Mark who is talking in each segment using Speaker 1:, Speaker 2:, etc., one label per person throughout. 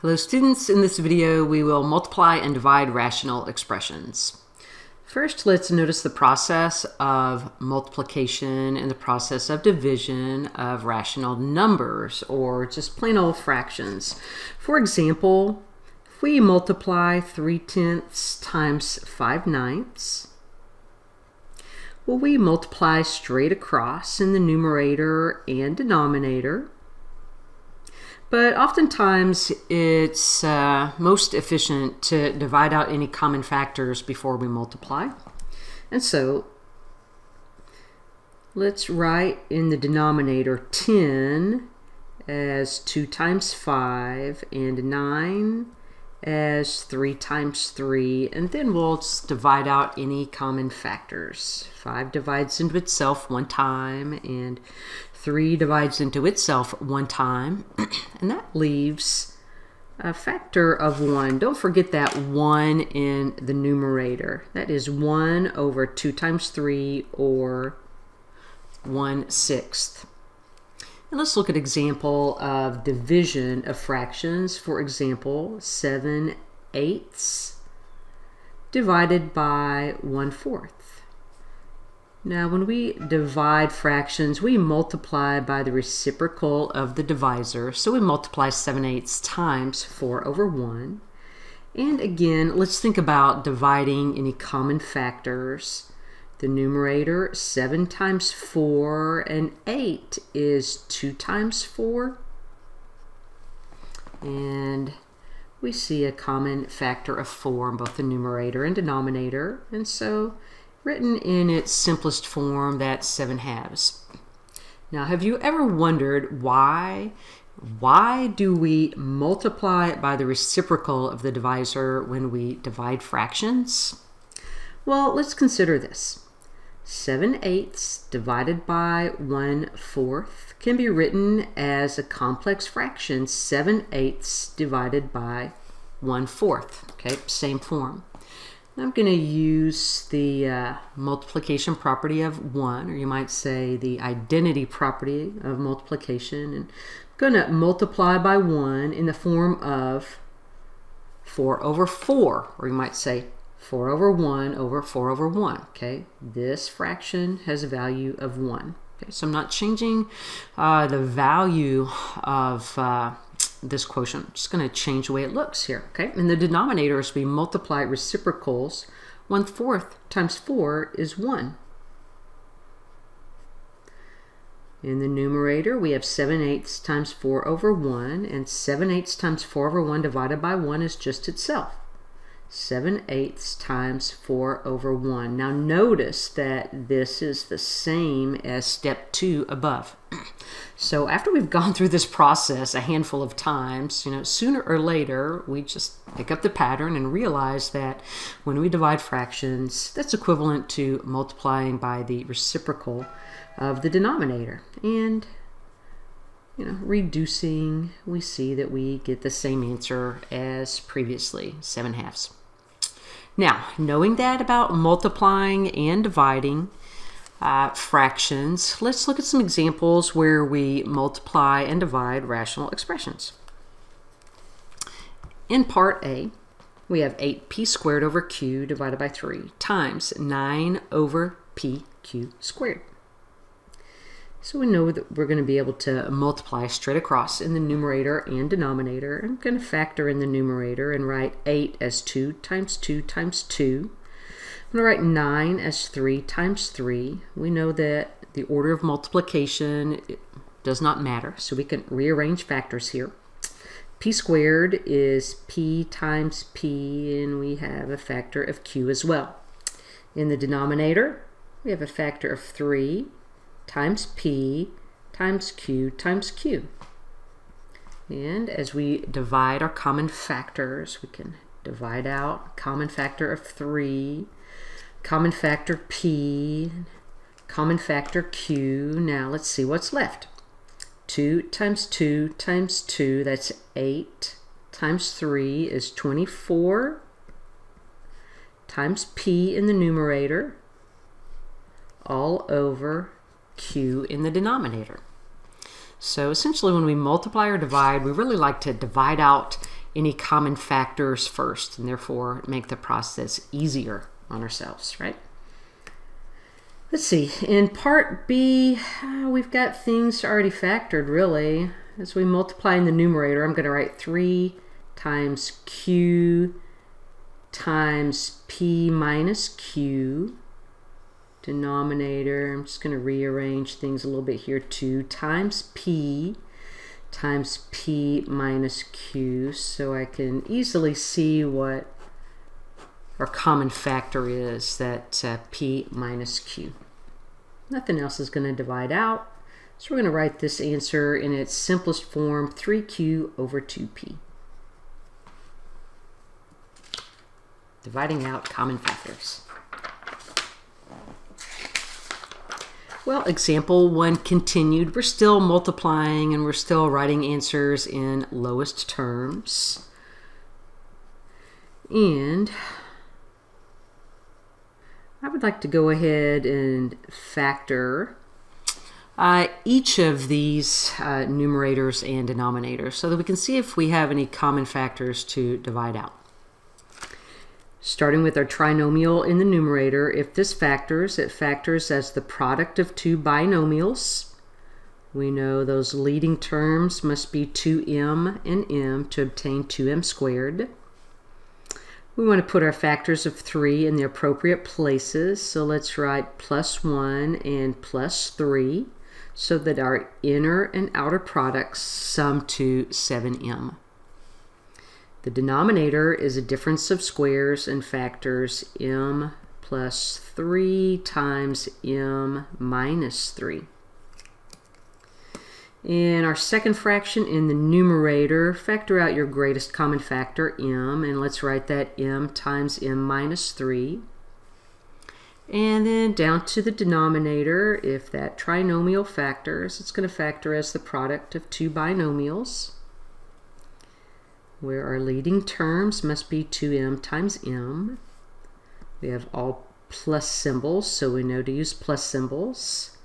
Speaker 1: Hello students, in this video we will multiply and divide rational expressions. First, let's notice the process of multiplication and the process of division of rational numbers, or just plain old fractions. For example, if we multiply 3/10 times 5/9, well, we multiply straight across in the numerator and denominator. But oftentimes it's most efficient to divide out any common factors before we multiply. And so let's write in the denominator 10 as 2 times 5 and 9 as 3 times 3, and then we'll just divide out any common factors. 5 divides into itself one time, and 3 divides into itself one time, and that leaves a factor of 1. Don't forget that 1 in the numerator. That is 1 over 2 times 3, or 1/6. And let's look at an example of division of fractions. For example, 7/8 divided by 1/4. Now, when we divide fractions, we multiply by the reciprocal of the divisor. So we multiply 7/8 times 4 over 1. And again, let's think about dividing any common factors. The numerator, 7 times 4, and 8 is 2 times 4. And we see a common factor of 4 in both the numerator and denominator. And so, written in its simplest form, that's 7/2. Now, have you ever wondered why do we multiply by the reciprocal of the divisor when we divide fractions? Well, let's consider this. 7/8 divided by 1/4 can be written as a complex fraction, 7/8 divided by 1/4. Okay, same form. I'm going to use the multiplication property of 1, or you might say the identity property of multiplication, and I'm going to multiply by 1 in the form of 4 over 4, or you might say 4 over 1 over 4 over 1. Okay, this fraction has a value of 1. Okay, so I'm not changing the value of this quotient. I'm just going to change the way it looks here. Okay, in the denominator, as we multiply reciprocals, 1/4 times 4 is 1. In the numerator, we have 7/8 times 4 over 1, and 7/8 times 4 over 1 divided by 1 is just itself. 7/8 times 4 over 1. Now notice that this is the same as step 2 above. So after we've gone through this process a handful of times, sooner or later we just pick up the pattern and realize that when we divide fractions, that's equivalent to multiplying by the reciprocal of the denominator. And reducing, we see that we get the same answer as previously, 7/2. Now, knowing that about multiplying and dividing fractions, let's look at some examples where we multiply and divide rational expressions. In part A, we have 8p squared over q divided by 3 times 9 over pq squared. So we know that we're going to be able to multiply straight across in the numerator and denominator. I'm going to factor in the numerator and write 8 as 2 times 2 times 2. I'm going to write 9 as 3 times 3. We know that the order of multiplication does not matter, so we can rearrange factors here. P squared is p times p, and we have a factor of q as well. In the denominator, we have a factor of 3 times p times q times q. And as we divide our common factors, we can divide out common factor of 3, common factor p, common factor q. Now let's see what's left. 2 times 2 times 2, that's 8, times 3 is 24, times p in the numerator, all over q in the denominator. So essentially when we multiply or divide, we really like to divide out any common factors first, and therefore make the process easier on ourselves, right? Let's see, in part B, we've got things already factored, really. As we multiply in the numerator, I'm going to write 3 times q times p minus q. Denominator, I'm just going to rearrange things a little bit here. 2 times p minus q, so I can easily see what our common factor is, that p minus q. Nothing else is going to divide out, so we're going to write this answer in its simplest form, 3q over 2p. Dividing out common factors. Well, example 1 continued. We're still multiplying and we're still writing answers in lowest terms. And I would like to go ahead and factor each of these numerators and denominators so that we can see if we have any common factors to divide out. Starting with our trinomial in the numerator, if this factors, it factors as the product of 2 binomials. We know those leading terms must be 2m and m to obtain 2m squared. We want to put our factors of 3 in the appropriate places, so let's write +1 and +3 so that our inner and outer products sum to 7m. The denominator is a difference of squares and factors m plus 3 times m minus 3. In our second fraction in the numerator, factor out your greatest common factor, m, and let's write that m times m minus 3. And then down to the denominator, if that trinomial factors, it's going to factor as the product of 2 binomials, where our leading terms must be 2m times m. We have all plus symbols, so we know to use plus symbols.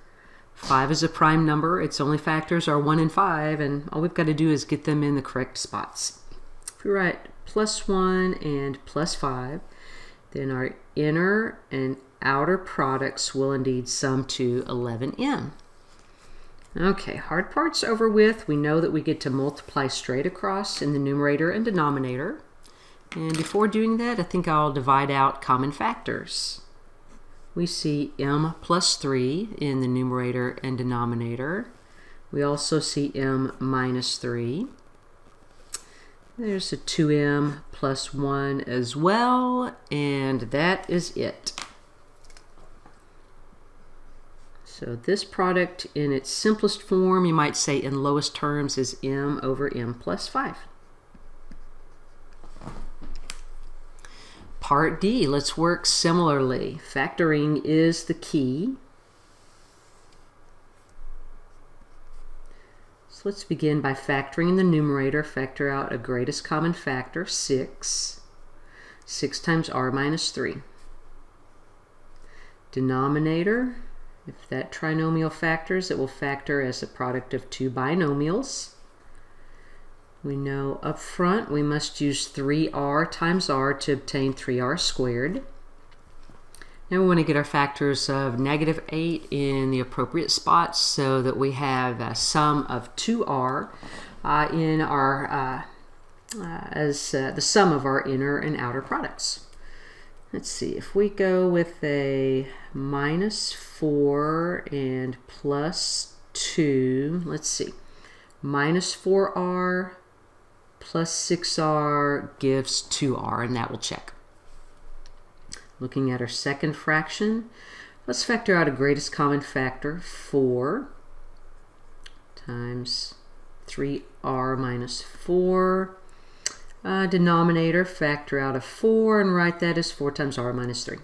Speaker 1: 5 is a prime number. Its only factors are 1 and 5, and all we've got to do is get them in the correct spots. If we write +1 and +5, then our inner and outer products will indeed sum to 11m. Okay, hard part's over with. We know that we get to multiply straight across in the numerator and denominator. And before doing that, I think I'll divide out common factors. We see m plus 3 in the numerator and denominator. We also see m minus 3. There's a 2m plus 1 as well, and that is it. So this product in its simplest form, you might say in lowest terms, is m over m plus 5. Part D, let's work similarly. Factoring is the key. So let's begin by factoring in the numerator. Factor out a greatest common factor, 6. 6 times r minus 3. Denominator, if that trinomial factors, it will factor as the product of 2 binomials. We know up front we must use 3r times r to obtain 3r squared. Now we want to get our factors of -8 in the appropriate spots so that we have a sum of 2r in our as the sum of our inner and outer products. Let's see, if we go with a -4 and +2, let's see, -4r plus 6r gives 2r, and that will check. Looking at our second fraction, let's factor out a greatest common factor, 4 times 3r minus 4. Denominator, factor out a 4 and write that as 4 times r minus 3.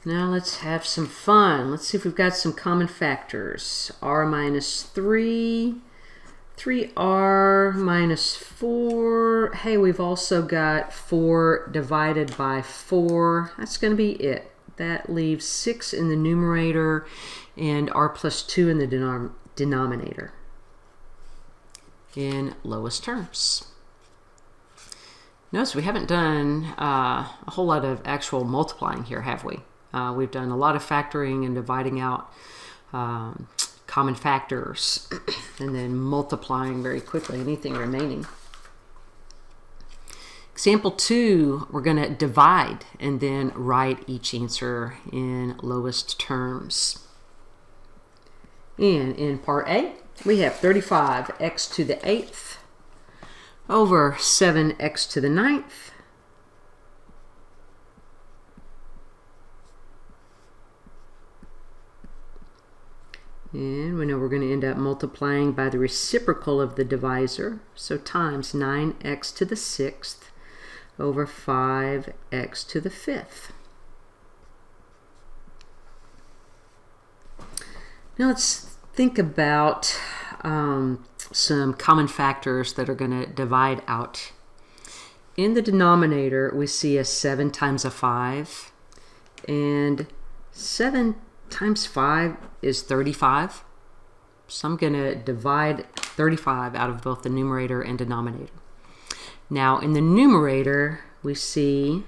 Speaker 1: Now let's have some fun. Let's see if we've got some common factors. R minus 3, 3r minus 4. Hey, we've also got 4 divided by 4. That's going to be it. That leaves 6 in the numerator and r plus 2 in the denominator. in lowest terms. Notice we haven't done a whole lot of actual multiplying here, have we? We've done a lot of factoring and dividing out common factors and then multiplying very quickly anything remaining. Example 2, we're going to divide and then write each answer in lowest terms. And in part A, we have 35x to the 8th over 7x to the 9th and we know we're going to end up multiplying by the reciprocal of the divisor, so times 9x to the 6th over 5x to the 5th. Now let's think about some common factors that are going to divide out. In the denominator, we see a 7 times a 5, and 7 times 5 is 35. So I'm going to divide 35 out of both the numerator and denominator. Now in the numerator, we see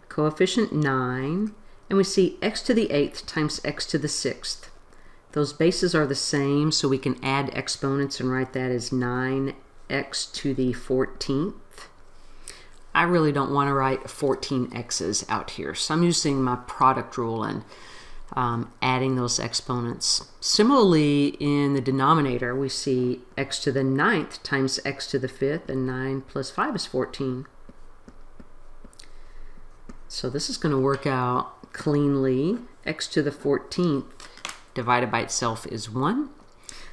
Speaker 1: coefficient 9, and we see x to the 8th times x to the 6th. Those bases are the same, so we can add exponents and write that as 9x to the 14th. I really don't want to write 14 x's out here, so I'm using my product rule and adding those exponents. Similarly, in the denominator, we see x to the 9th times x to the 5th, and 9 plus 5 is 14. So this is going to work out cleanly. X to the 14th divided by itself is 1.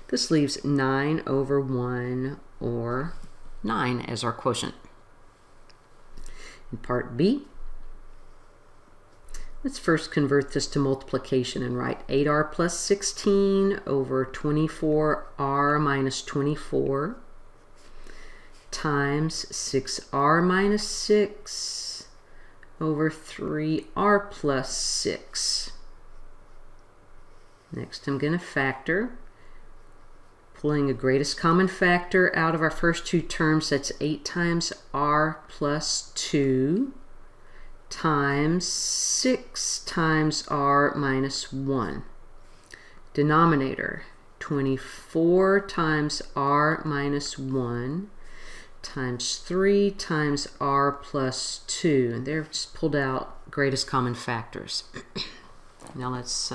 Speaker 1: This leaves 9 over 1, or 9, as our quotient. In part B, let's first convert this to multiplication and write 8r plus 16 over 24r minus 24 times 6r minus 6 over 3r plus 6. Next, I'm going to factor. Pulling a greatest common factor out of our first two terms, that's 8 times r plus 2 times 6 times r minus 1. Denominator, 24 times r minus 1 times 3 times r plus 2. And they're just pulled out greatest common factors. Now let's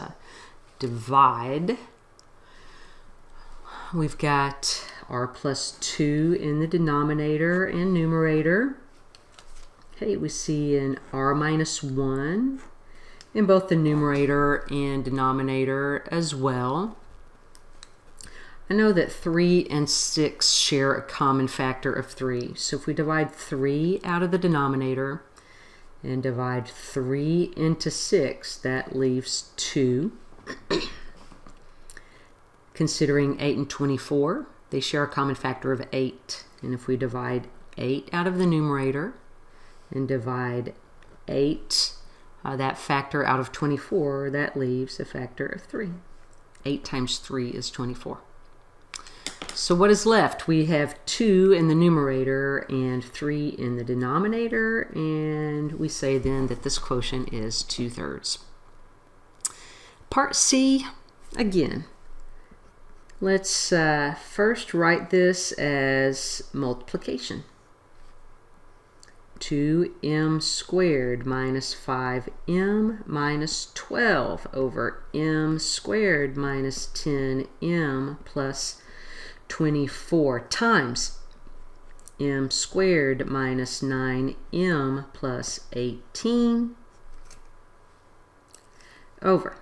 Speaker 1: divide. We've got r plus 2 in the denominator and numerator. Okay, we see an r minus 1 in both the numerator and denominator as well. I know that 3 and 6 share a common factor of 3. So if we divide 3 out of the denominator and divide 3 into 6, that leaves 2. Considering 8 and 24, they share a common factor of 8. And if we divide 8 out of the numerator and divide 8, that factor out of 24, that leaves a factor of 3. 8 times 3 is 24. So what is left? We have 2 in the numerator and 3 in the denominator, and we say then that this quotient is 2/3. Part C, again. Let's first write this as multiplication. 2m squared minus 5m minus 12 over m squared minus 10m plus 24 times m squared minus 9m plus 18 over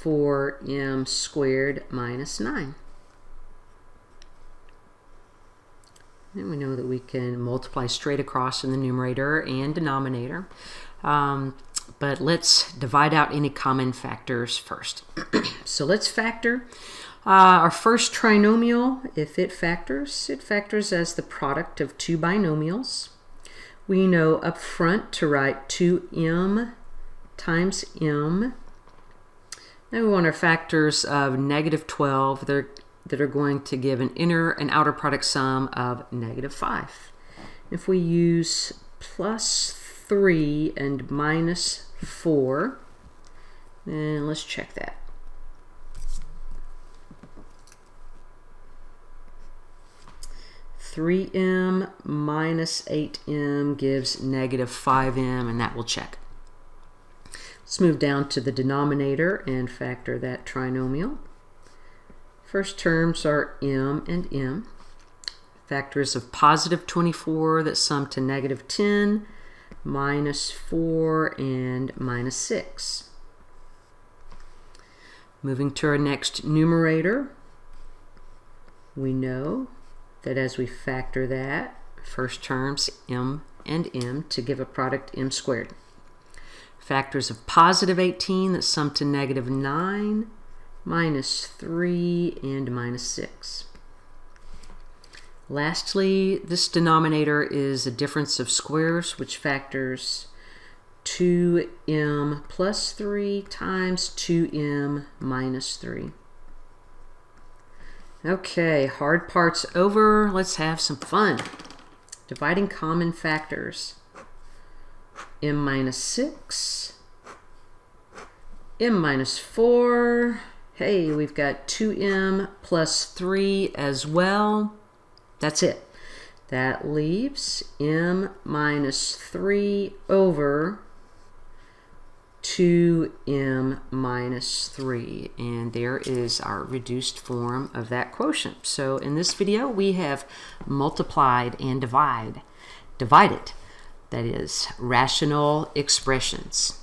Speaker 1: 4m squared minus 9. And we know that we can multiply straight across in the numerator and denominator. But let's divide out any common factors first. So let's factor. Our first trinomial, if it factors as the product of two binomials. We know up front to write 2m times m. Now we want our factors of negative 12. that are going to give an inner and outer product sum of -5. If we use +3 and -4, then let's check that. (3m minus 8m gives -5m, and that will check. Let's move down to the denominator and factor that trinomial. First terms are m and m. Factors of +24 that sum to -10, -4, and -6. Moving to our next numerator, we know that as we factor that, first terms m and m to give a product m squared. Factors of +18 that sum to -9, -3, and -6. Lastly, this denominator is a difference of squares, which factors 2m plus 3 times 2m minus 3. Okay, hard part's over. Let's have some fun. Dividing common factors. m minus 6, m minus 4. Hey, we've got 2m plus 3 as well. That's it. That leaves m minus 3 over 2m minus 3. And there is our reduced form of that quotient. So in this video, we have multiplied and divided. That is, rational expressions.